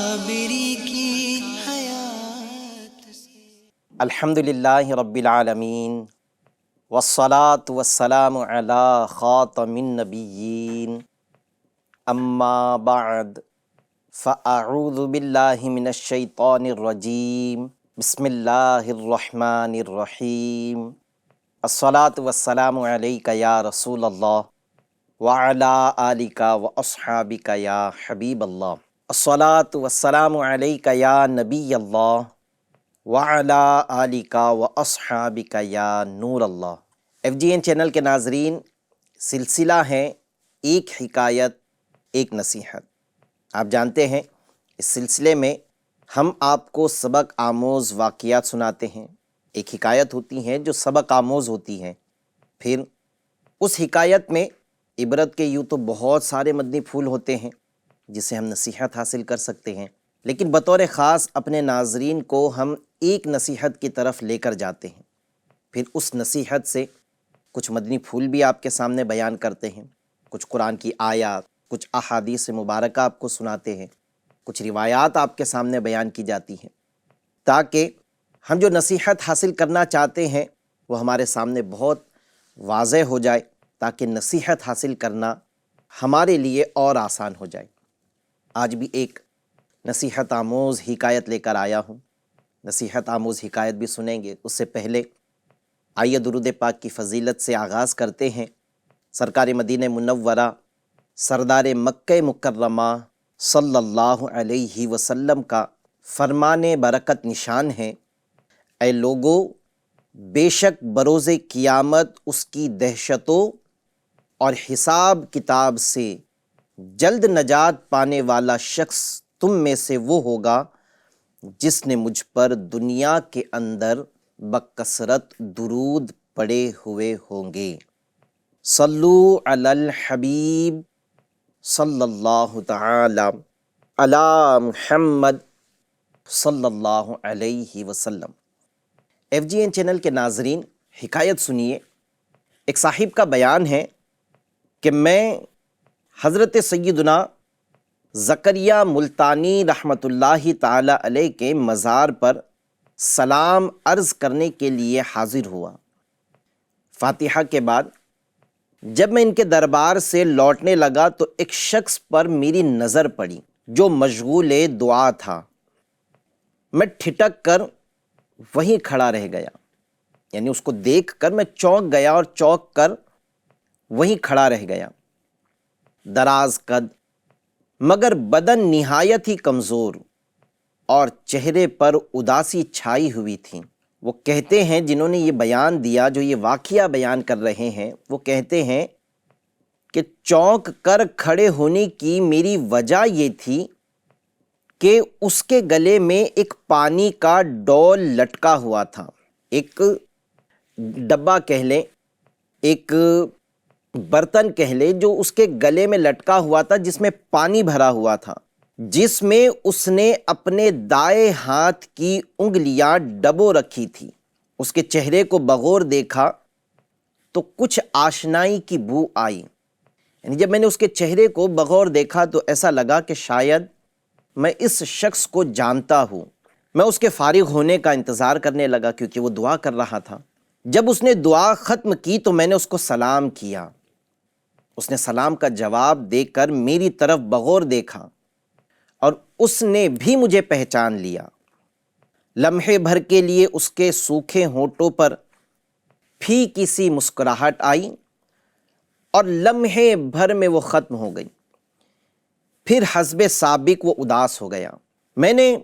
صابری کی حیات سے۔ الحمدللہ رب العالمین والصلاة والسلام علی خاتم النبیین اما بعد فاعوذ باللہ من الشیطان الرجیم بسم اللہ الرحمن الرحیم الصلاة والسلام علیک یا رسول اللہ وعلی آلک واصحابک یا حبیب اللہ، الصلاة والسلام علیک یا نبی اللہ وعلی آلک واصحابک یا نور اللہ۔ FGN چینل کے ناظرین، سلسلہ ہے ایک حکایت ایک نصیحت۔ آپ جانتے ہیں اس سلسلے میں ہم آپ کو سبق آموز واقعات سناتے ہیں۔ ایک حکایت ہوتی ہے جو سبق آموز ہوتی ہے، پھر اس حکایت میں عبرت کے یوں تو بہت سارے مدنی پھول ہوتے ہیں جسے ہم نصیحت حاصل کر سکتے ہیں، لیکن بطور خاص اپنے ناظرین کو ہم ایک نصیحت کی طرف لے کر جاتے ہیں، پھر اس نصیحت سے کچھ مدنی پھول بھی آپ کے سامنے بیان کرتے ہیں، کچھ قرآن کی آیات، کچھ احادیث مبارکہ آپ کو سناتے ہیں، کچھ روایات آپ کے سامنے بیان کی جاتی ہیں، تاکہ ہم جو نصیحت حاصل کرنا چاہتے ہیں وہ ہمارے سامنے بہت واضح ہو جائے، تاکہ نصیحت حاصل کرنا ہمارے لیے اور آسان ہو جائے۔ آج بھی ایک نصیحت آموز حکایت لے کر آیا ہوں۔ نصیحت آموز حکایت بھی سنیں گے، اس سے پہلے آئیے درود پاک کی فضیلت سے آغاز کرتے ہیں۔ سرکار مدینہ منورہ سردار مکہ مکرمہ صلی اللہ علیہ وسلم کا فرمان برکت نشان ہے، اے لوگو، بے شک بروز قیامت اس کی دہشتوں اور حساب کتاب سے جلد نجات پانے والا شخص تم میں سے وہ ہوگا جس نے مجھ پر دنیا کے اندر بکثرت درود پڑے ہوئے ہوں گے۔ صلو علی الحبیب صلی اللہ تعالی علی محمد صلی اللہ علیہ وسلم۔ FGN چینل کے ناظرین، حکایت سنیے۔ ایک صاحب کا بیان ہے کہ میں حضرت سیدنا زکریا ملتانی رحمۃ اللہ تعالی علیہ کے مزار پر سلام عرض کرنے کے لیے حاضر ہوا۔ فاتحہ کے بعد جب میں ان کے دربار سے لوٹنے لگا تو ایک شخص پر میری نظر پڑی جو مشغول دعا تھا۔ میں ٹھٹک کر وہیں کھڑا رہ گیا، یعنی اس کو دیکھ کر میں چونک گیا اور چونک کر وہیں کھڑا رہ گیا۔ دراز قد مگر بدن نہایت ہی کمزور اور چہرے پر اداسی چھائی ہوئی تھی۔ وہ کہتے ہیں، جنہوں نے یہ بیان دیا، جو یہ واقعہ بیان کر رہے ہیں، وہ کہتے ہیں کہ چونک کر کھڑے ہونے کی میری وجہ یہ تھی کہ اس کے گلے میں ایک پانی کا ڈول لٹکا ہوا تھا، ایک ڈبہ کہہ لیں، ایک برتن کہہ لیں، جو اس کے گلے میں لٹکا ہوا تھا، جس میں پانی بھرا ہوا تھا، جس میں اس نے اپنے دائیں ہاتھ کی انگلیاں ڈبو رکھی تھی۔ اس کے چہرے کو بغور دیکھا تو کچھ آشنائی کی بو آئی، یعنی جب میں نے اس کے چہرے کو بغور دیکھا تو ایسا لگا کہ شاید میں اس شخص کو جانتا ہوں۔ میں اس کے فارغ ہونے کا انتظار کرنے لگا کیونکہ وہ دعا کر رہا تھا۔ جب اس نے دعا ختم کی تو میں نے اس کو سلام کیا۔ اس نے سلام کا جواب دے کر میری طرف بغور دیکھا اور اس نے بھی مجھے پہچان لیا۔ لمحے بھر کے لیے اس کے سوکھے ہونٹوں پر پھیکی سی مسکراہٹ آئی اور لمحے بھر میں وہ ختم ہو گئی۔ پھر حسب سابق وہ اداس ہو گیا۔ میں نے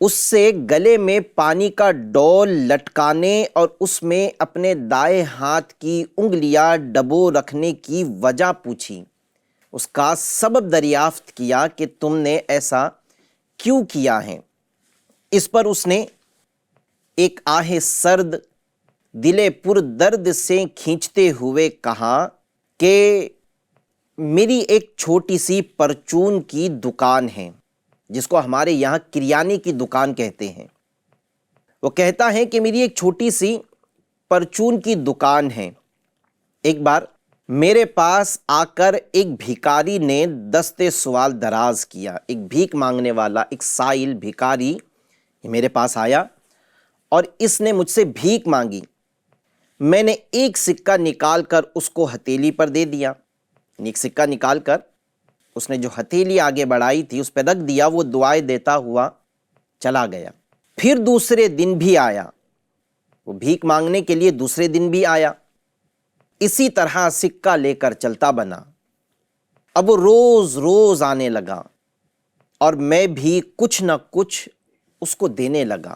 اس سے گلے میں پانی کا ڈول لٹکانے اور اس میں اپنے دائیں ہاتھ کی انگلیاں ڈبو رکھنے کی وجہ پوچھی، اس کا سبب دریافت کیا کہ تم نے ایسا کیوں کیا ہے۔ اس پر اس نے ایک آہ سرد دل پر درد سے کھینچتے ہوئے کہا کہ میری ایک چھوٹی سی پرچون کی دکان ہے، جس کو ہمارے یہاں کریانے کی دکان کہتے ہیں۔ وہ کہتا ہے کہ میری ایک چھوٹی سی پرچون کی دکان ہے۔ ایک بار میرے پاس آ کر ایک بھیکاری نے دستے سوال دراز کیا. ایک بھیک مانگنے والا، ایک سائل بھیکاری میرے پاس آیا اور اس نے مجھ سے بھیک مانگی. میں نے ایک سکہ نکال کر اس کو ہتھیلی پر دے دیا. ایک سکہ نکال کر اس نے جو ہتھیلی آگے بڑھائی تھی اس پہ رکھ دیا. وہ دعائیں دیتا ہوا چلا گیا. پھر دوسرے دن بھی آیا، وہ بھیک مانگنے کے لیے دوسرے دن بھی آیا. اسی طرح سکہ لے کر چلتا بنا. اب وہ روز روز آنے لگا اور میں بھی کچھ نہ کچھ اس کو دینے لگا.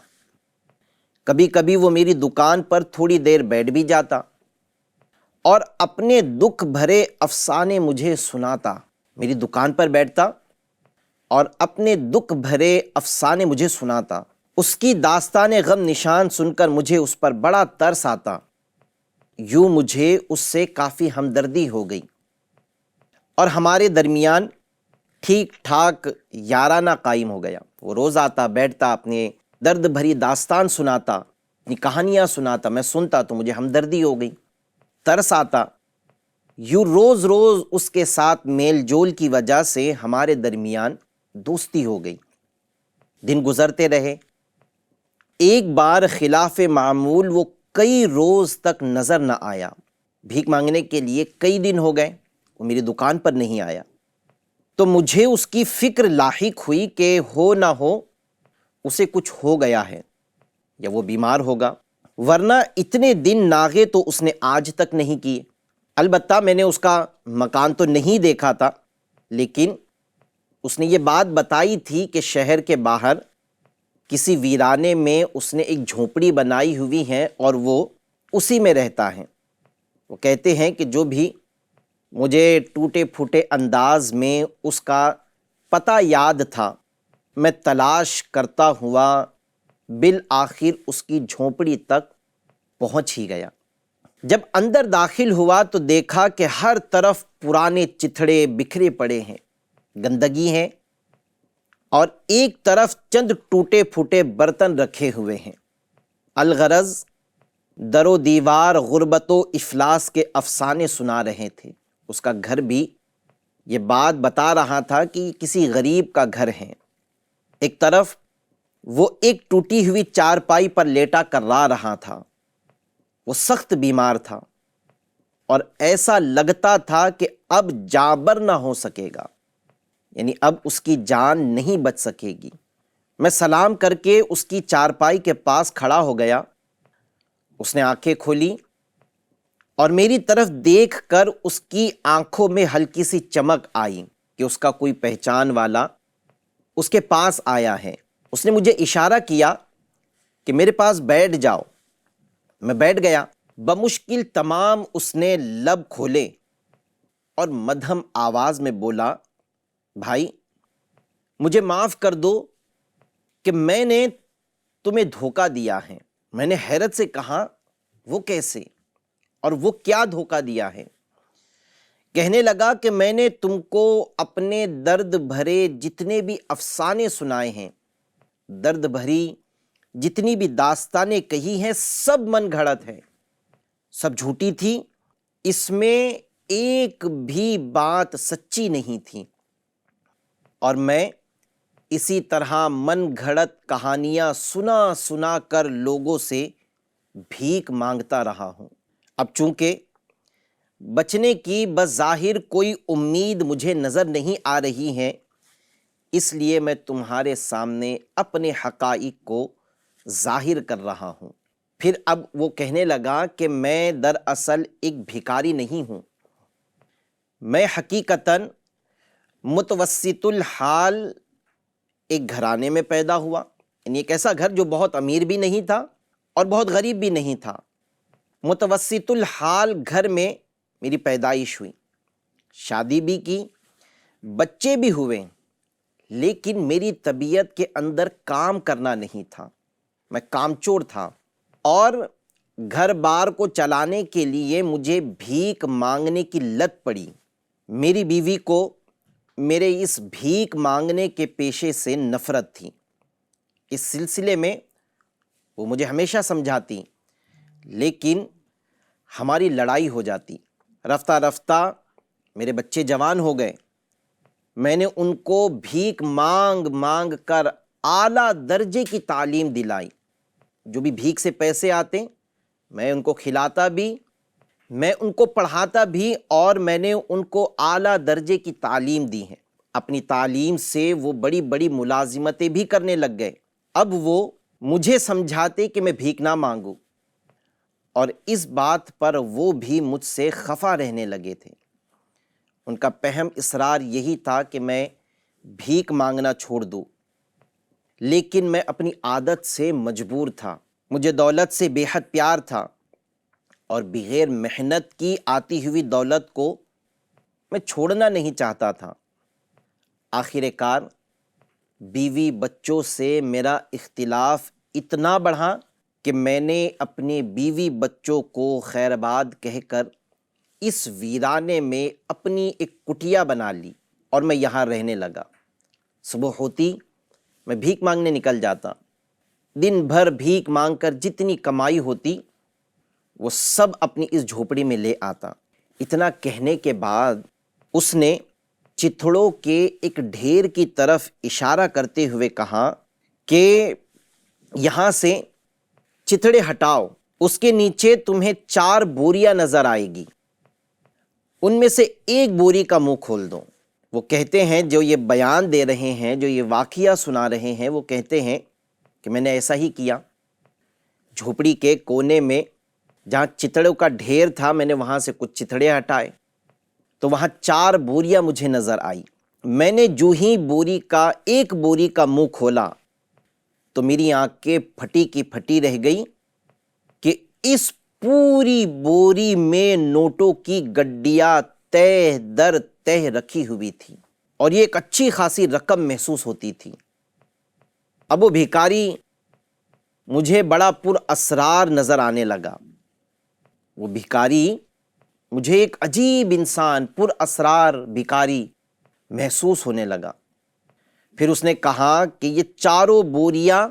کبھی کبھی وہ میری دکان پر تھوڑی دیر بیٹھ بھی جاتا اور اپنے دکھ بھرے افسانے مجھے سناتا. میری دکان پر بیٹھتا اور اپنے دکھ بھرے افسانے مجھے سناتا. اس کی داستان غم نشان سن کر مجھے اس پر بڑا ترس آتا. یوں مجھے اس سے کافی ہمدردی ہو گئی اور ہمارے درمیان ٹھیک ٹھاک یارانہ قائم ہو گیا. وہ روز آتا، بیٹھتا، اپنے درد بھری داستان سناتا، اپنی کہانیاں سناتا. میں سنتا تو مجھے ہمدردی ہو گئی، ترس آتا. یوں روز روز اس کے ساتھ میل جول کی وجہ سے ہمارے درمیان دوستی ہو گئی. دن گزرتے رہے. ایک بار خلاف معمول وہ کئی روز تک نظر نہ آیا. بھیک مانگنے کے لیے کئی دن ہو گئے، وہ میری دکان پر نہیں آیا. تو مجھے اس کی فکر لاحق ہوئی کہ ہو نہ ہو اسے کچھ ہو گیا ہے یا وہ بیمار ہوگا، ورنہ اتنے دن ناغے تو اس نے آج تک نہیں کیے. البتہ میں نے اس کا مکان تو نہیں دیکھا تھا، لیکن اس نے یہ بات بتائی تھی کہ شہر کے باہر کسی ویرانے میں اس نے ایک جھونپڑی بنائی ہوئی ہے اور وہ اسی میں رہتا ہے. وہ کہتے ہیں کہ جو بھی مجھے ٹوٹے پھوٹے انداز میں اس کا پتہ یاد تھا، میں تلاش کرتا ہوا بالآخر اس کی جھونپڑی تک پہنچ ہی گیا. جب اندر داخل ہوا تو دیکھا کہ ہر طرف پرانے چتھڑے بکھرے پڑے ہیں، گندگی ہے، اور ایک طرف چند ٹوٹے پھوٹے برتن رکھے ہوئے ہیں. الغرض در و دیوار غربت و افلاس کے افسانے سنا رہے تھے. اس کا گھر بھی یہ بات بتا رہا تھا کہ کسی غریب کا گھر ہے. ایک طرف وہ ایک ٹوٹی ہوئی چارپائی پر لیٹا کرا رہا تھا. وہ سخت بیمار تھا اور ایسا لگتا تھا کہ اب جابر نہ ہو سکے گا، یعنی اب اس کی جان نہیں بچ سکے گی. میں سلام کر کے اس کی چارپائی کے پاس کھڑا ہو گیا. اس نے آنکھیں کھولی اور میری طرف دیکھ کر اس کی آنکھوں میں ہلکی سی چمک آئی کہ اس کا کوئی پہچان والا اس کے پاس آیا ہے. اس نے مجھے اشارہ کیا کہ میرے پاس بیٹھ جاؤ. میں بیٹھ گیا. بمشکل تمام اس نے لب کھولے اور مدھم آواز میں بولا، بھائی مجھے معاف کر دو کہ میں نے تمہیں دھوکہ دیا ہے. میں نے حیرت سے کہا، وہ کیسے اور وہ کیا دھوکہ دیا ہے؟ کہنے لگا کہ میں نے تم کو اپنے درد بھرے جتنے بھی افسانے سنائے ہیں، درد بھری جتنی بھی داستانیں کہی ہیں، سب من گھڑت ہے، سب جھوٹی تھی. اس میں ایک بھی بات سچی نہیں تھی، اور میں اسی طرح من گھڑت کہانیاں سنا سنا کر لوگوں سے بھیک مانگتا رہا ہوں. اب چونکہ بچنے کی بظاہر کوئی امید مجھے نظر نہیں آ رہی ہے، اس لیے میں تمہارے سامنے اپنے حقائق کو ظاہر کر رہا ہوں. پھر اب وہ کہنے لگا کہ میں دراصل ایک بھیکاری نہیں ہوں، میں حقیقتاً متوسط الحال ایک گھرانے میں پیدا ہوا. یعنی ایک ایسا گھر جو بہت امیر بھی نہیں تھا اور بہت غریب بھی نہیں تھا. متوسط الحال گھر میں میری پیدائش ہوئی، شادی بھی کی، بچے بھی ہوئے، لیکن میری طبیعت کے اندر کام کرنا نہیں تھا. میں کامچور تھا اور گھر بار کو چلانے کے لیے مجھے بھیک مانگنے کی لت پڑی. میری بیوی کو میرے اس بھیک مانگنے کے پیشے سے نفرت تھی. اس سلسلے میں وہ مجھے ہمیشہ سمجھاتی، لیکن ہماری لڑائی ہو جاتی. رفتہ رفتہ میرے بچے جوان ہو گئے، میں نے ان کو بھیک مانگ مانگ کر اعلیٰ درجے کی تعلیم دلائی۔ جو بھی بھیک سے پیسے آتے میں ان کو کھلاتا بھی، میں ان کو پڑھاتا بھی، اور میں نے ان کو اعلیٰ درجے کی تعلیم دی ہے۔ اپنی تعلیم سے وہ بڑی بڑی ملازمتیں بھی کرنے لگ گئے۔ اب وہ مجھے سمجھاتے کہ میں بھیک نہ مانگوں، اور اس بات پر وہ بھی مجھ سے خفا رہنے لگے تھے۔ ان کا پہم اصرار یہی تھا کہ میں بھیک مانگنا چھوڑ دوں، لیکن میں اپنی عادت سے مجبور تھا۔ مجھے دولت سے بے حد پیار تھا، اور بغیر محنت کی آتی ہوئی دولت کو میں چھوڑنا نہیں چاہتا تھا۔ آخر کار بیوی بچوں سے میرا اختلاف اتنا بڑھا کہ میں نے اپنے بیوی بچوں کو خیر آباد کہہ کر اس ویرانے میں اپنی ایک کٹیا بنا لی، اور میں یہاں رہنے لگا۔ صبح ہوتی میں بھیک مانگنے نکل جاتا، دن بھر بھیک مانگ کر جتنی کمائی ہوتی وہ سب اپنی اس جھوپڑی میں لے آتا۔ اتنا کہنے کے بعد اس نے چتھڑوں کے ایک ڈھیر کی طرف اشارہ کرتے ہوئے کہا کہ یہاں سے چتھڑے ہٹاؤ، اس کے نیچے تمہیں 4 بوریاں نظر آئے گی، ان میں سے ایک بوری کا منہ کھول دو۔ وہ کہتے ہیں، جو یہ بیان دے رہے ہیں، جو یہ واقعہ سنا رہے ہیں، وہ کہتے ہیں کہ میں نے ایسا ہی کیا۔ جھوپڑی کے کونے میں جہاں چتھڑوں کا ڈھیر تھا، میں نے وہاں سے کچھ چتھڑے ہٹائے تو وہاں 4 بوریاں مجھے نظر آئی۔ میں نے جو ہی ایک بوری کا منہ کھولا تو میری آنکھیں پھٹی کی پھٹی رہ گئی کہ اس پوری بوری میں نوٹوں کی گڈیاں تہ در تہ رکھی ہوئی تھی، اور یہ ایک اچھی خاصی رقم محسوس ہوتی تھی۔ اب وہ بھیکاری مجھے بڑا پر اسرار نظر آنے لگا۔ وہ بھیکاری مجھے ایک عجیب انسان، پر اسرار بھیکاری محسوس ہونے لگا۔ پھر اس نے کہا کہ یہ 4 بوریاں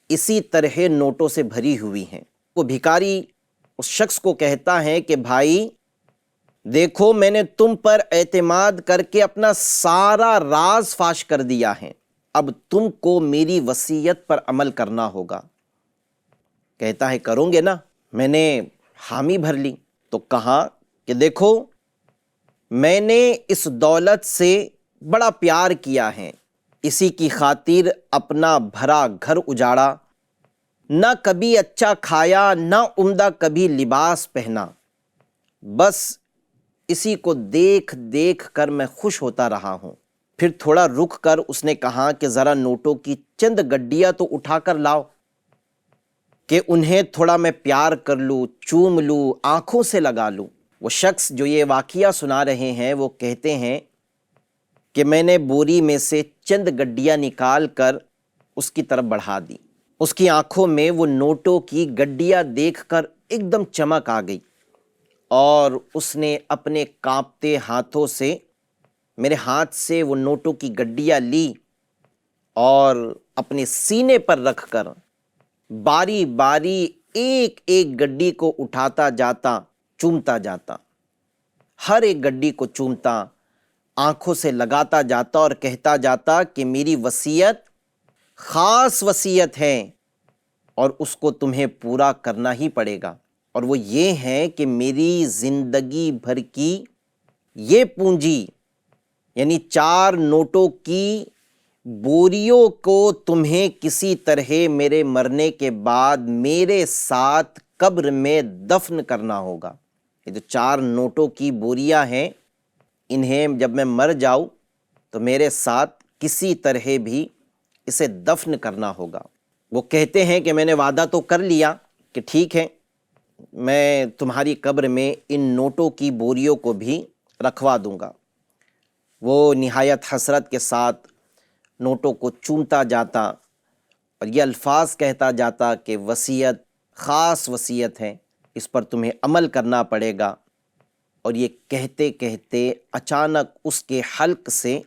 اسی طرح نوٹوں سے بھری ہوئی ہیں۔ وہ بھیکاری اس شخص کو کہتا ہے کہ بھائی دیکھو، میں نے تم پر اعتماد کر کے اپنا سارا راز فاش کر دیا ہے، اب تم کو میری وصیت پر عمل کرنا ہوگا۔ کہتا ہے کروں گے نا۔ میں نے حامی بھر لی تو کہا کہ دیکھو، میں نے اس دولت سے بڑا پیار کیا ہے، اسی کی خاطر اپنا بھرا گھر اجاڑا، نہ کبھی اچھا کھایا، نہ عمدہ کبھی لباس پہنا، بس اسی کو دیکھ دیکھ کر میں خوش ہوتا رہا ہوں۔ پھر تھوڑا رک کر اس نے کہا کہ ذرا نوٹوں کی چند گڈیاں تو اٹھا کر لاؤ کہ انہیں تھوڑا میں پیار کر لوں، چوم لوں، آنکھوں سے لگا لوں۔ وہ شخص جو یہ واقعہ سنا رہے ہیں وہ کہتے ہیں کہ میں نے بوری میں سے چند گڈیاں نکال کر اس کی طرف بڑھا دی۔ اس کی آنکھوں میں وہ نوٹوں کی گڈیاں دیکھ کر ایک دم چمک آ گئی، اور اس نے اپنے کانپتے ہاتھوں سے میرے ہاتھ سے وہ نوٹوں کی گڈیاں لی اور اپنے سینے پر رکھ کر باری باری ایک ایک گڈی کو اٹھاتا جاتا، چومتا جاتا، ہر ایک گڈی کو چومتا، آنکھوں سے لگاتا جاتا اور کہتا جاتا کہ میری وصیت خاص وصیت ہے اور اس کو تمہیں پورا کرنا ہی پڑے گا، اور وہ یہ ہے کہ میری زندگی بھر کی یہ پونجی یعنی 4 نوٹوں کی بوریوں کو تمہیں کسی طرح میرے مرنے کے بعد میرے ساتھ قبر میں دفن کرنا ہوگا۔ یہ جو 4 نوٹوں کی بوریاں ہیں، انہیں جب میں مر جاؤں تو میرے ساتھ کسی طرح بھی اسے دفن کرنا ہوگا۔ وہ کہتے ہیں کہ میں نے وعدہ تو کر لیا کہ ٹھیک ہے، میں تمہاری قبر میں ان نوٹوں کی بوریوں کو بھی رکھوا دوں گا۔ وہ نہایت حسرت کے ساتھ نوٹوں کو چومتا جاتا اور یہ الفاظ کہتا جاتا کہ وصیت خاص وصیت ہے، اس پر تمہیں عمل کرنا پڑے گا۔ اور یہ کہتے کہتے اچانک اس کے حلق سے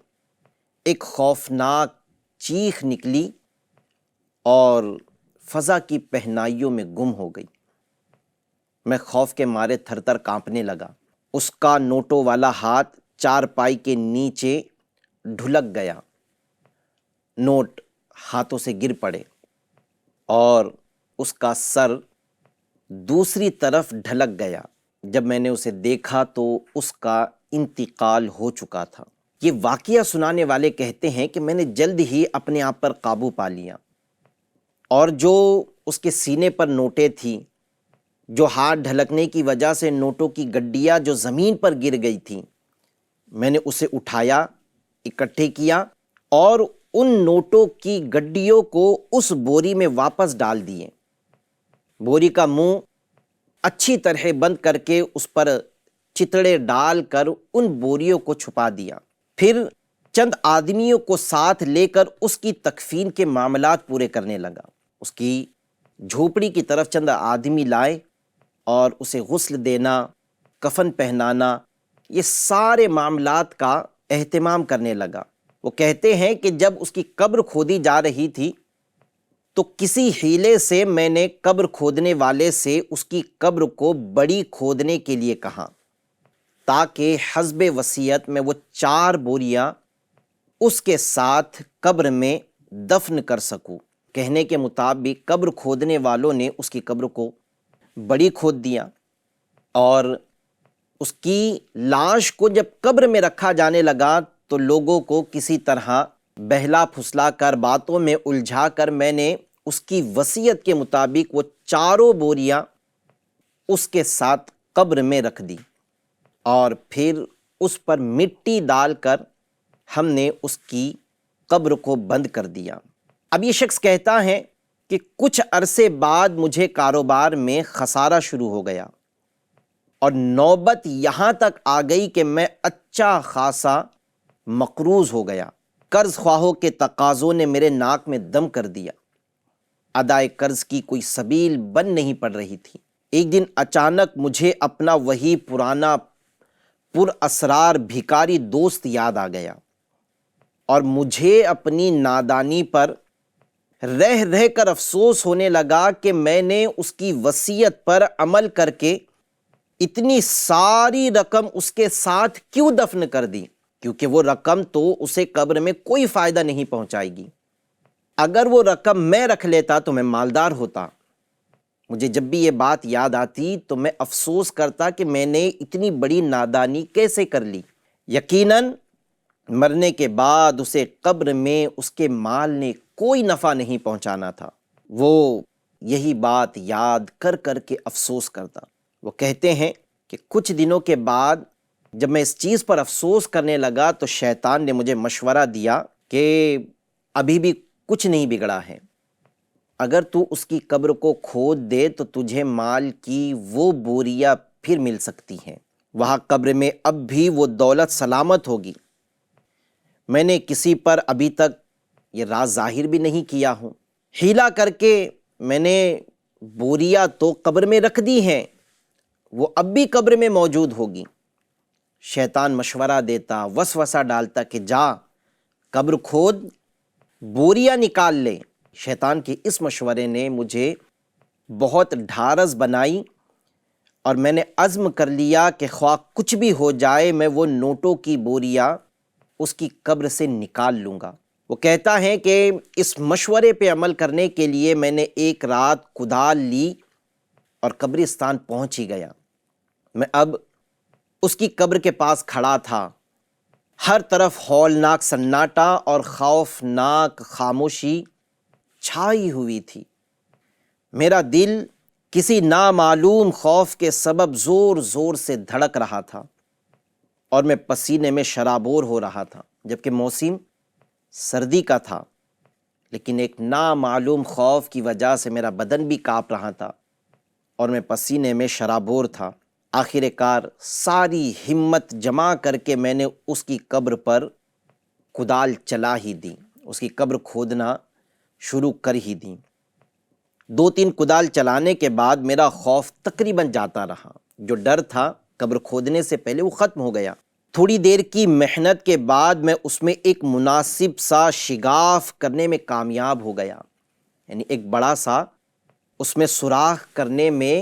ایک خوفناک چیخ نکلی اور فضا کی پہنائیوں میں گم ہو گئی۔ میں خوف کے مارے تھر تھر کانپنے لگا۔ اس کا نوٹوں والا ہاتھ چارپائی کے نیچے ڈھلک گیا، نوٹ ہاتھوں سے گر پڑے اور اس کا سر دوسری طرف ڈھلک گیا۔ جب میں نے اسے دیکھا تو اس کا انتقال ہو چکا تھا۔ یہ واقعہ سنانے والے کہتے ہیں کہ میں نے جلد ہی اپنے آپ پر قابو پا لیا، اور جو اس کے سینے پر نوٹیں تھیں، جو ہاتھ ڈھلکنے کی وجہ سے نوٹوں کی گڈیاں جو زمین پر گر گئی تھیں، میں نے اسے اٹھایا، اکٹھے کیا اور ان نوٹوں کی گڈیوں کو اس بوری میں واپس ڈال دیے۔ بوری کا منہ اچھی طرح بند کر کے اس پر چتڑے ڈال کر ان بوریوں کو چھپا دیا۔ پھر چند آدمیوں کو ساتھ لے کر اس کی تکفین کے معاملات پورے کرنے لگا۔ اس کی جھوپڑی کی طرف چند آدمی لائے اور اسے غسل دینا، کفن پہنانا، یہ سارے معاملات کا اہتمام کرنے لگا۔ وہ کہتے ہیں کہ جب اس کی قبر کھودی جا رہی تھی تو کسی ہیلے سے میں نے قبر کھودنے والے سے اس کی قبر کو بڑی کھودنے کے لیے کہا، تاکہ حسب وصیت میں وہ 4 بوریاں اس کے ساتھ قبر میں دفن کر سکوں۔ کہنے کے مطابق قبر کھودنے والوں نے اس کی قبر کو بڑی کھود دیا، اور اس کی لاش کو جب قبر میں رکھا جانے لگا تو لوگوں کو کسی طرح بہلا پھسلا کر، باتوں میں الجھا کر، میں نے اس کی وصیت کے مطابق وہ 4 بوریاں اس کے ساتھ قبر میں رکھ دی، اور پھر اس پر مٹی ڈال کر ہم نے اس کی قبر کو بند کر دیا۔ اب یہ شخص کہتا ہے کہ کچھ عرصے بعد مجھے کاروبار میں خسارہ شروع ہو گیا، اور نوبت یہاں تک آ گئی کہ میں اچھا خاصا مقروض ہو گیا۔ قرض خواہوں کے تقاضوں نے میرے ناک میں دم کر دیا، ادائے قرض کی کوئی سبیل بن نہیں پڑ رہی تھی۔ ایک دن اچانک مجھے اپنا وہی پرانا پر اسرار بھکاری دوست یاد آ گیا، اور مجھے اپنی نادانی پر رہ رہ کر افسوس ہونے لگا کہ میں نے اس کی وصیت پر عمل کر کے اتنی ساری رقم اس کے ساتھ کیوں دفن کر دی، کیونکہ وہ رقم تو اسے قبر میں کوئی فائدہ نہیں پہنچائے گی۔ اگر وہ رقم میں رکھ لیتا تو میں مالدار ہوتا۔ مجھے جب بھی یہ بات یاد آتی تو میں افسوس کرتا کہ میں نے اتنی بڑی نادانی کیسے کر لی۔ یقیناً مرنے کے بعد اسے قبر میں اس کے مال نے کوئی نفع نہیں پہنچانا تھا۔ وہ یہی بات یاد کر کر کے افسوس کرتا۔ وہ کہتے ہیں کہ کچھ دنوں کے بعد جب میں اس چیز پر افسوس کرنے لگا تو شیطان نے مجھے مشورہ دیا کہ ابھی بھی کچھ نہیں بگڑا ہے، اگر تو اس کی قبر کو کھود دے تو تجھے مال کی وہ بوریاں پھر مل سکتی ہیں، وہاں قبر میں اب بھی وہ دولت سلامت ہوگی۔ میں نے کسی پر ابھی تک یہ راز ظاہر بھی نہیں کیا ہوں، ہیلا کر کے میں نے بوریاں تو قبر میں رکھ دی ہیں، وہ اب بھی قبر میں موجود ہوگی۔ شیطان مشورہ دیتا، وسوسہ ڈالتا کہ جا قبر کھود، بوریاں نکال لے۔ شیطان کے اس مشورے نے مجھے بہت ڈھارس بنائی، اور میں نے عزم کر لیا کہ خواہ کچھ بھی ہو جائے میں وہ نوٹوں کی بوریاں اس کی قبر سے نکال لوں گا۔ وہ کہتا ہے کہ اس مشورے پہ عمل کرنے کے لیے میں نے ایک رات کدال لی اور قبرستان پہنچ ہی گیا۔ میں اب اس کی قبر کے پاس کھڑا تھا، ہر طرف ہولناک سناٹا اور خوفناک خاموشی چھائی ہوئی تھی۔ میرا دل کسی نامعلوم خوف کے سبب زور زور سے دھڑک رہا تھا، اور میں پسینے میں شرابور ہو رہا تھا، جبکہ موسم سردی کا تھا، لیکن ایک نامعلوم خوف کی وجہ سے میرا بدن بھی کانپ رہا تھا اور میں پسینے میں شرابور تھا۔ آخر کار ساری ہمت جمع کر کے میں نے اس کی قبر پر کدال چلا ہی دی، اس کی قبر کھودنا شروع کر ہی دی۔ 2-3 کدال چلانے کے بعد میرا خوف تقریباً جاتا رہا، جو ڈر تھا قبر کھودنے سے پہلے وہ ختم ہو گیا۔ تھوڑی دیر کی محنت کے بعد میں اس میں ایک مناسب سا شگاف کرنے میں کامیاب ہو گیا، یعنی ایک بڑا سا اس میں سوراخ کرنے میں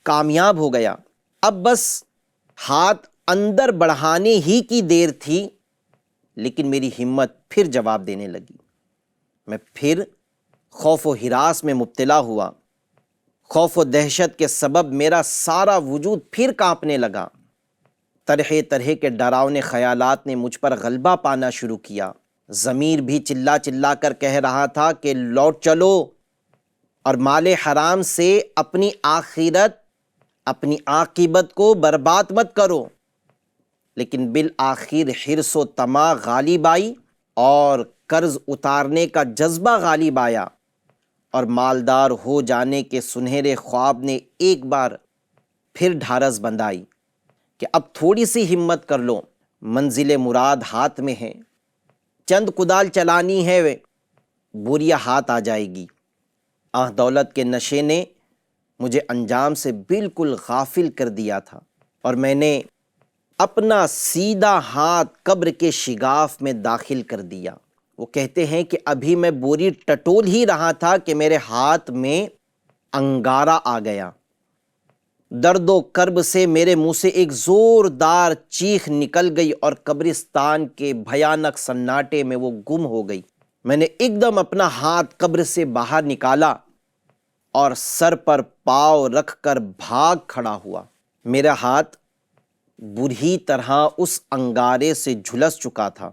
کامیاب ہو گیا۔ اب بس ہاتھ اندر بڑھانے ہی کی دیر تھی، لیکن میری ہمت پھر جواب دینے لگی۔ میں پھر خوف و ہراس میں مبتلا ہوا۔ خوف و دہشت کے سبب میرا سارا وجود پھر کانپنے لگا۔ طرح طرح کے ڈراؤنے خیالات نے مجھ پر غلبہ پانا شروع کیا۔ ضمیر بھی چلا چلا کر کہہ رہا تھا کہ لوٹ چلو اور مال حرام سے اپنی آخرت، اپنی عاقبت کو برباد مت کرو۔ لیکن بالآخر حرص و طمع غالب آئی اور قرض اتارنے کا جذبہ غالب آیا، اور مالدار ہو جانے کے سنہرے خواب نے ایک بار پھر ڈھارس بندھائی کہ اب تھوڑی سی ہمت کر لو، منزل مراد ہاتھ میں ہے، چند کدال چلانی ہے، بوریا ہاتھ آ جائے گی۔ دولت کے نشے نے مجھے انجام سے بالکل غافل کر دیا تھا، اور میں نے اپنا سیدھا ہاتھ قبر کے شگاف میں داخل کر دیا۔ وہ کہتے ہیں کہ ابھی میں بوری ٹٹول ہی رہا تھا کہ میرے ہاتھ میں انگارہ آ گیا۔ درد و کرب سے میرے منہ سے ایک زوردار چیخ نکل گئی اور قبرستان کے بھیانک سناٹے میں وہ گم ہو گئی۔ میں نے ایک دم اپنا ہاتھ قبر سے باہر نکالا اور سر پر پاؤں رکھ کر بھاگ کھڑا ہوا۔ میرا ہاتھ بری طرح اس انگارے سے جھلس چکا تھا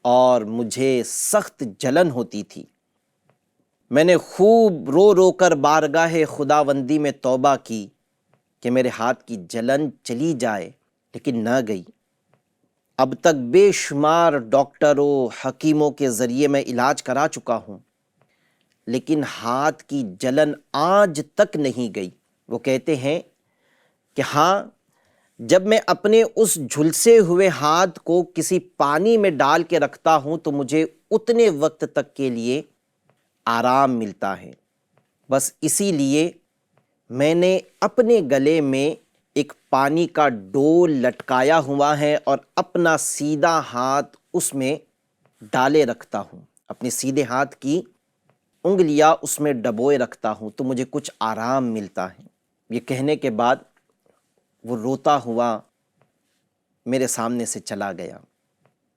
اور مجھے سخت جلن ہوتی تھی۔ میں نے خوب رو رو کر بارگاہ خداوندی میں توبہ کی کہ میرے ہاتھ کی جلن چلی جائے، لیکن نہ گئی۔ اب تک بے شمار ڈاکٹروں، حکیموں کے ذریعے میں علاج کرا چکا ہوں، لیکن ہاتھ کی جلن آج تک نہیں گئی۔ وہ کہتے ہیں کہ ہاں، جب میں اپنے اس جھلسے ہوئے ہاتھ کو کسی پانی میں ڈال کے رکھتا ہوں تو مجھے اتنے وقت تک کے لیے آرام ملتا ہے۔ بس اسی لیے میں نے اپنے گلے میں ایک پانی کا ڈول لٹکایا ہوا ہے اور اپنا سیدھا ہاتھ اس میں ڈالے رکھتا ہوں، اپنے سیدھے ہاتھ کی انگلیاں اس میں ڈبوئے رکھتا ہوں تو مجھے کچھ آرام ملتا ہے۔ یہ کہنے کے بعد وہ روتا ہوا میرے سامنے سے چلا گیا۔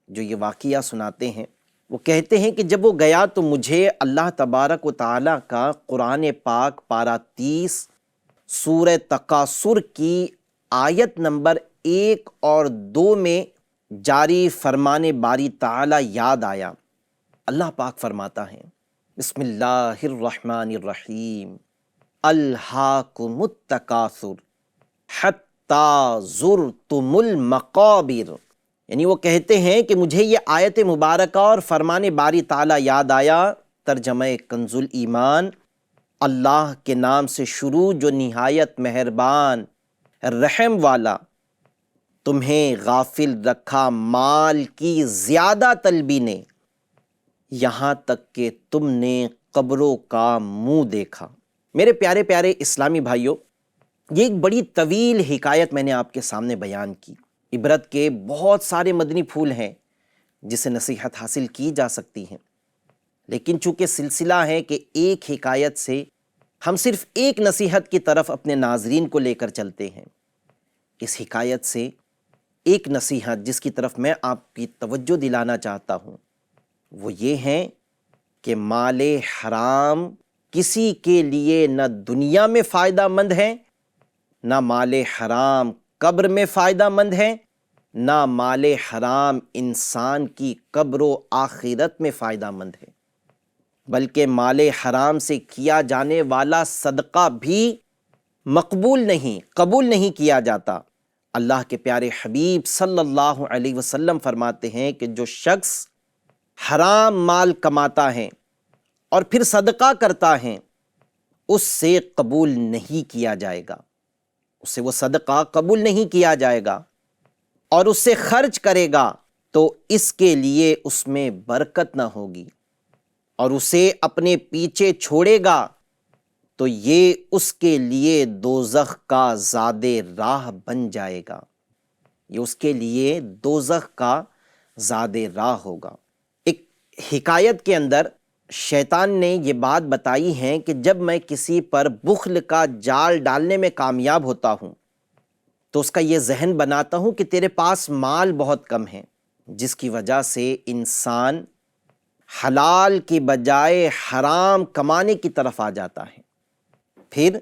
جو یہ واقعہ سناتے ہیں وہ کہتے ہیں کہ جب وہ گیا تو مجھے اللہ تبارک و تعالیٰ کا قرآن پاک پارہ 30 سورہ تکاثر کی آیت نمبر 1 اور 2 میں جاری فرمان باری تعالیٰ یاد آیا۔ اللہ پاک فرماتا ہے، بسم اللہ الرحمن الرحیم، الہاکم التکاثر حتی زرتم المقابر۔ یعنی وہ کہتے ہیں کہ مجھے یہ آیت مبارکہ اور فرمان باری تعالیٰ یاد آیا۔ ترجمہ کنز الایمان، اللہ کے نام سے شروع جو نہایت مہربان رحم والا، تمہیں غافل رکھا مال کی زیادہ طلبی نے، یہاں تک کہ تم نے قبروں کا منہ دیکھا۔ میرے پیارے پیارے اسلامی بھائیوں، یہ ایک بڑی طویل حکایت میں نے آپ کے سامنے بیان کی۔ عبرت کے بہت سارے مدنی پھول ہیں جس سے نصیحت حاصل کی جا سکتی ہیں، لیکن چونکہ سلسلہ ہے کہ ایک حکایت سے ہم صرف ایک نصیحت کی طرف اپنے ناظرین کو لے کر چلتے ہیں۔ اس حکایت سے ایک نصیحت جس کی طرف میں آپ کی توجہ دلانا چاہتا ہوں وہ یہ ہے کہ مال حرام کسی کے لیے نہ دنیا میں فائدہ مند ہے، نہ مال حرام قبر میں فائدہ مند ہے، نہ مال حرام انسان کی قبر و آخرت میں فائدہ مند ہے، بلکہ مال حرام سے کیا جانے والا صدقہ بھی مقبول نہیں، قبول نہیں کیا جاتا۔ اللہ کے پیارے حبیب صلی اللہ علیہ وسلم فرماتے ہیں کہ جو شخص حرام مال کماتا ہے اور پھر صدقہ کرتا ہے اس سے قبول نہیں کیا جائے گا، اس سے وہ صدقہ قبول نہیں کیا جائے گا، اور اس سے خرچ کرے گا تو اس کے لیے اس میں برکت نہ ہوگی، اور اسے اپنے پیچھے چھوڑے گا تو یہ اس کے لیے دوزخ کا زاد راہ بن جائے گا، یہ اس کے لیے دوزخ کا زاد راہ ہوگا۔ ایک حکایت کے اندر شیطان نے یہ بات بتائی ہے کہ جب میں کسی پر بخل کا جال ڈالنے میں کامیاب ہوتا ہوں تو اس کا یہ ذہن بناتا ہوں کہ تیرے پاس مال بہت کم ہے، جس کی وجہ سے انسان حلال کی بجائے حرام کمانے کی طرف آ جاتا ہے، پھر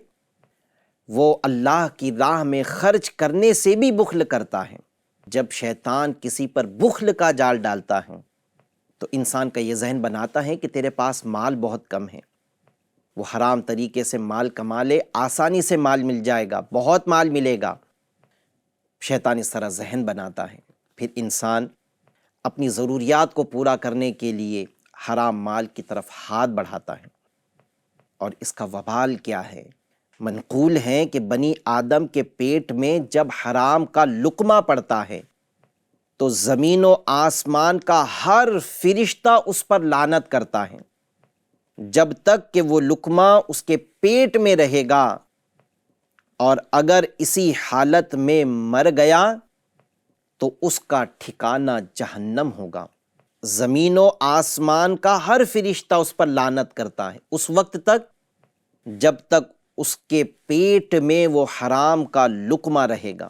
وہ اللہ کی راہ میں خرچ کرنے سے بھی بخل کرتا ہے۔ جب شیطان کسی پر بخل کا جال ڈالتا ہے تو انسان کا یہ ذہن بناتا ہے کہ تیرے پاس مال بہت کم ہے، وہ حرام طریقے سے مال کما لے، آسانی سے مال مل جائے گا، بہت مال ملے گا۔ شیطان اس طرح ذہن بناتا ہے، پھر انسان اپنی ضروریات کو پورا کرنے کے لیے حرام مال کی طرف ہاتھ بڑھاتا ہے، اور اس کا وبال کیا ہے؟ منقول ہے کہ بنی آدم کے پیٹ میں جب حرام کا لقمہ پڑتا ہے تو زمین و آسمان کا ہر فرشتہ اس پر لعنت کرتا ہے، جب تک کہ وہ لقمہ اس کے پیٹ میں رہے گا، اور اگر اسی حالت میں مر گیا تو اس کا ٹھکانہ جہنم ہوگا۔ زمین و آسمان کا ہر فرشتہ اس پر لعنت کرتا ہے اس وقت تک جب تک اس کے پیٹ میں وہ حرام کا لقمہ رہے گا،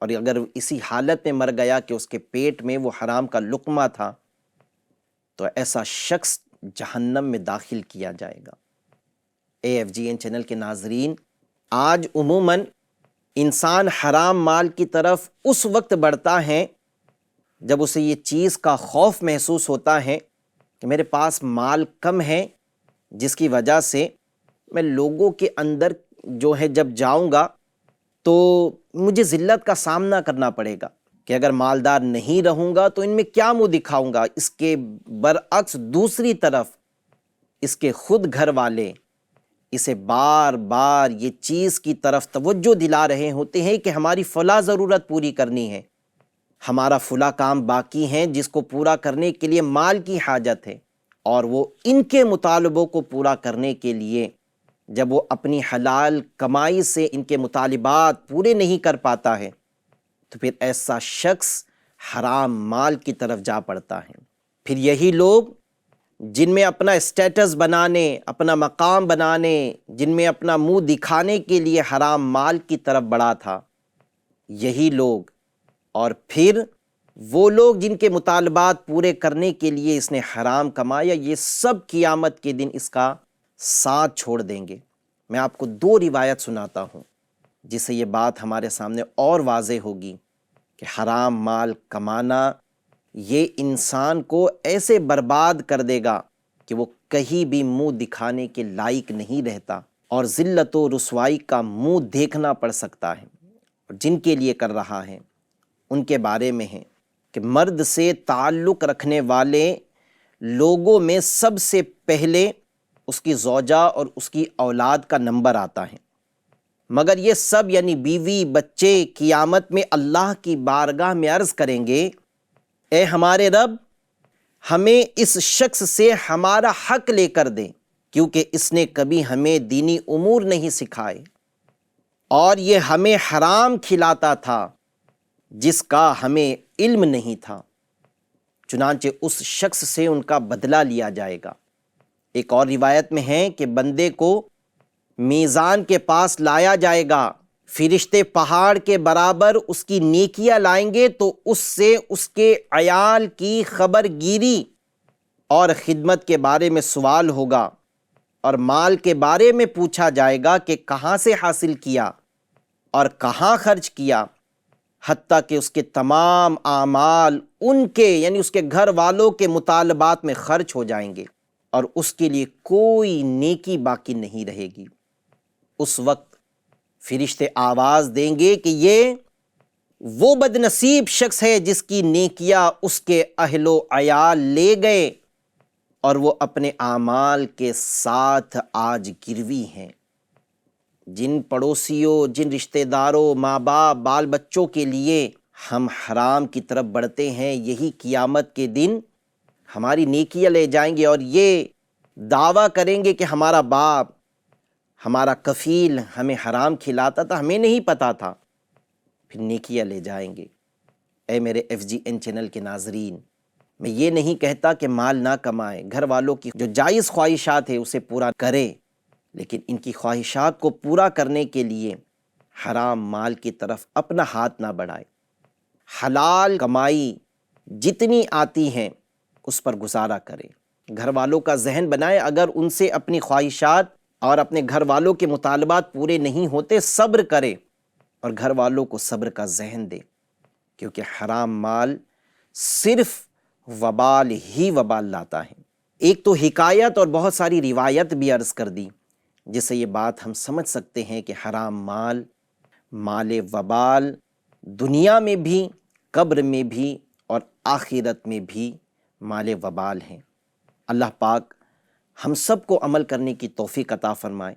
اور اگر اسی حالت میں مر گیا کہ اس کے پیٹ میں وہ حرام کا لقمہ تھا تو ایسا شخص جہنم میں داخل کیا جائے گا۔ AFGN چینل کے ناظرین، آج عموماً انسان حرام مال کی طرف اس وقت بڑھتا ہے جب اسے یہ چیز کا خوف محسوس ہوتا ہے کہ میرے پاس مال کم ہے، جس کی وجہ سے میں لوگوں کے اندر جو ہے جب جاؤں گا تو مجھے ذلت کا سامنا کرنا پڑے گا کہ اگر مالدار نہیں رہوں گا تو ان میں کیا منہ دکھاؤں گا۔ اس کے برعکس دوسری طرف اس کے خود گھر والے اسے بار بار یہ چیز کی طرف توجہ دلا رہے ہوتے ہیں کہ ہماری فلاں ضرورت پوری کرنی ہے، ہمارا فلاں کام باقی ہے جس کو پورا کرنے کے لیے مال کی حاجت ہے، اور وہ ان کے مطالبوں کو پورا کرنے کے لیے جب وہ اپنی حلال کمائی سے ان کے مطالبات پورے نہیں کر پاتا ہے تو پھر ایسا شخص حرام مال کی طرف جا پڑتا ہے۔ پھر یہی لوگ جن میں اپنا اسٹیٹس بنانے، اپنا مقام بنانے، جن میں اپنا منہ دکھانے کے لیے حرام مال کی طرف بڑھا تھا، یہی لوگ اور پھر وہ لوگ جن کے مطالبات پورے کرنے کے لیے اس نے حرام کمایا، یہ سب قیامت کے دن اس کا ساتھ چھوڑ دیں گے۔ میں آپ کو 2 روایت سناتا ہوں جس سے یہ بات ہمارے سامنے اور واضح ہوگی کہ حرام مال کمانا یہ انسان کو ایسے برباد کر دے گا کہ وہ کہیں بھی منہ دکھانے کے لائق نہیں رہتا، اور ذلت و رسوائی کا منہ دیکھنا پڑ سکتا ہے۔ اور جن کے لیے کر رہا ہے ان کے بارے میں ہے کہ مرد سے تعلق رکھنے والے لوگوں میں سب سے پہلے اس کی زوجہ اور اس کی اولاد کا نمبر آتا ہے، مگر یہ سب یعنی بیوی بچے قیامت میں اللہ کی بارگاہ میں عرض کریں گے، اے ہمارے رب، ہمیں اس شخص سے ہمارا حق لے کر دیں، کیونکہ اس نے کبھی ہمیں دینی امور نہیں سکھائے اور یہ ہمیں حرام کھلاتا تھا جس کا ہمیں علم نہیں تھا۔ چنانچہ اس شخص سے ان کا بدلہ لیا جائے گا۔ ایک اور روایت میں ہے کہ بندے کو میزان کے پاس لایا جائے گا، فرشتے پہاڑ کے برابر اس کی نیکیاں لائیں گے تو اس سے اس کے عیال کی خبر گیری اور خدمت کے بارے میں سوال ہوگا، اور مال کے بارے میں پوچھا جائے گا کہ کہاں سے حاصل کیا اور کہاں خرچ کیا، حتیٰ کہ اس کے تمام اعمال ان کے یعنی اس کے گھر والوں کے مطالبات میں خرچ ہو جائیں گے، اور اس کے لیے کوئی نیکی باقی نہیں رہے گی۔ اس وقت فرشتے آواز دیں گے کہ یہ وہ بد نصیب شخص ہے جس کی نیکیاں اس کے اہل و عیال لے گئے اور وہ اپنے اعمال کے ساتھ آج گروی ہیں۔ جن پڑوسیوں، جن رشتہ داروں، ماں باپ، بال بچوں کے لیے ہم حرام کی طرف بڑھتے ہیں، یہی قیامت کے دن ہماری نیکیاں لے جائیں گے اور یہ دعویٰ کریں گے کہ ہمارا باپ، ہمارا کفیل ہمیں حرام کھلاتا تھا، ہمیں نہیں پتا تھا، پھر نیکیاں لے جائیں گے۔ اے میرے FGN چینل کے ناظرین، میں یہ نہیں کہتا کہ مال نہ کمائے، گھر والوں کی جو جائز خواہشات ہے اسے پورا کرے، لیکن ان کی خواہشات کو پورا کرنے کے لیے حرام مال کی طرف اپنا ہاتھ نہ بڑھائے، حلال کمائی جتنی آتی ہیں اس پر گزارا کرے، گھر والوں کا ذہن بنائے، اگر ان سے اپنی خواہشات اور اپنے گھر والوں کے مطالبات پورے نہیں ہوتے صبر کرے اور گھر والوں کو صبر کا ذہن دے، کیونکہ حرام مال صرف وبال ہی وبال لاتا ہے۔ ایک تو حکایت اور بہت ساری روایت بھی عرض کر دی جس سے یہ بات ہم سمجھ سکتے ہیں کہ حرام مال مال وبال دنیا میں بھی، قبر میں بھی اور آخرت میں بھی مال وبال ہیں۔ اللہ پاک ہم سب کو عمل کرنے کی توفیق عطا فرمائے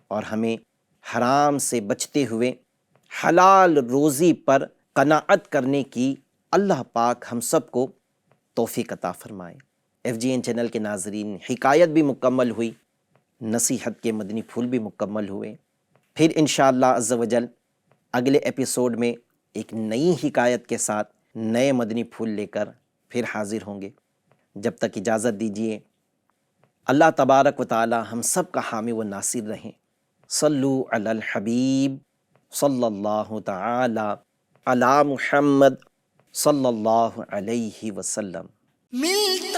اور ہمیں حرام سے بچتے ہوئے حلال روزی پر قناعت کرنے کی اللہ پاک ہم سب کو توفیق عطا فرمائے۔ FGN چینل کے ناظرین، حکایت بھی مکمل ہوئی، نصیحت کے مدنی پھول بھی مکمل ہوئے۔ پھر انشاءاللہ عز و جل اگلے ایپیسوڈ میں ایک نئی حکایت کے ساتھ نئے مدنی پھول لے کر پھر حاضر ہوں گے۔ جب تک اجازت دیجیے، اللہ تبارک و تعالی ہم سب کا حامی و ناصر رہیں۔ صلو علی الحبیب صلی اللہ تعالی علی محمد صلی اللہ علیہ وسلم۔ ملتا